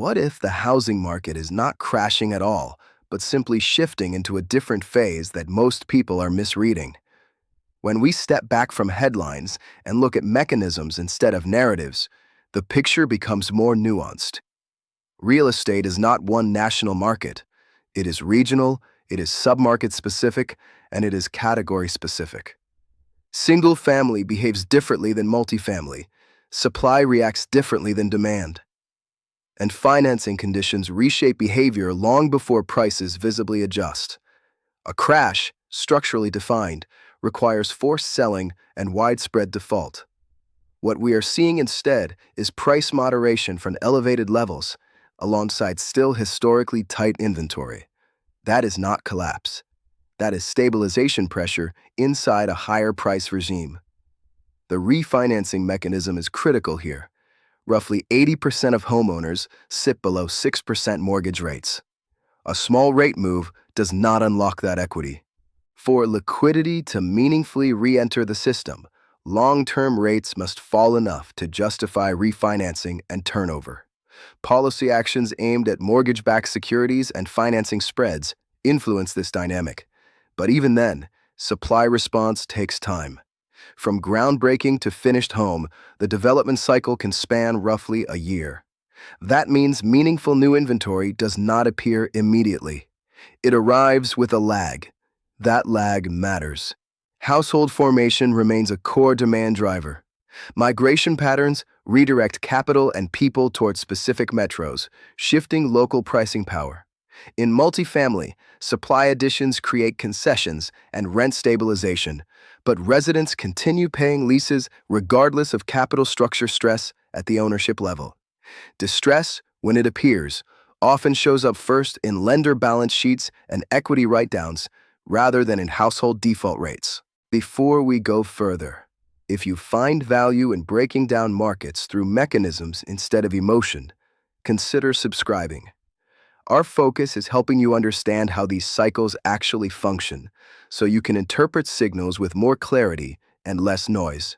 What if the housing market is not crashing at all, but simply shifting into a different phase that most people are misreading? When we step back from headlines and look at mechanisms instead of narratives, the picture becomes more nuanced. Real estate is not one national market. It is regional, it is submarket specific, and it is category specific. Single family behaves differently than multifamily. Supply reacts differently than demand. And financing conditions reshape behavior long before prices visibly adjust. A crash, structurally defined, requires forced selling and widespread default. What we are seeing instead is price moderation from elevated levels, alongside still historically tight inventory. That is not collapse. That is stabilization pressure inside a higher price regime. The refinancing mechanism is critical here. Roughly 80% of homeowners sit below 6% mortgage rates. A small rate move does not unlock that equity. For liquidity to meaningfully re-enter the system, long-term rates must fall enough to justify refinancing and turnover. Policy actions aimed at mortgage-backed securities and financing spreads influence this dynamic. But even then, supply response takes time. From groundbreaking to finished home, the development cycle can span roughly a year. That means meaningful new inventory does not appear immediately. It arrives with a lag. That lag matters. Household formation remains a core demand driver. Migration patterns redirect capital and people towards specific metros, shifting local pricing power. In multifamily, supply additions create concessions and rent stabilization, but residents continue paying leases regardless of capital structure stress at the ownership level. Distress, when it appears, often shows up first in lender balance sheets and equity write-downs rather than in household default rates. Before we go further, if you find value in breaking down markets through mechanisms instead of emotion, consider subscribing. Our focus is helping you understand how these cycles actually function, so you can interpret signals with more clarity and less noise.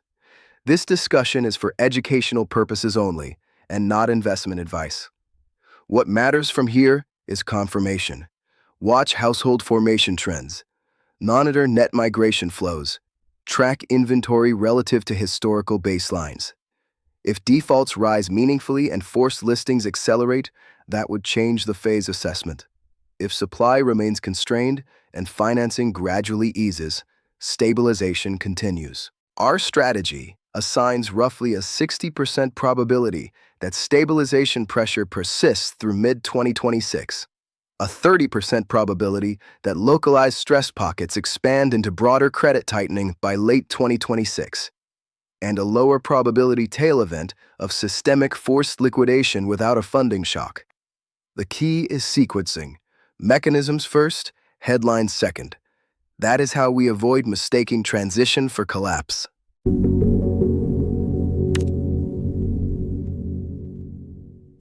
This discussion is for educational purposes only, and not investment advice. What matters from here is confirmation. Watch household formation trends. Monitor net migration flows. Track inventory relative to historical baselines. If defaults rise meaningfully and forced listings accelerate, that would change the phase assessment. If supply remains constrained and financing gradually eases, stabilization continues. Our strategy assigns roughly a 60% probability that stabilization pressure persists through mid-2026, a 30% probability that localized stress pockets expand into broader credit tightening by late 2026, and a lower probability tail event of systemic forced liquidation without a funding shock. The key is sequencing. Mechanisms first, headlines second. That is how we avoid mistaking transition for collapse.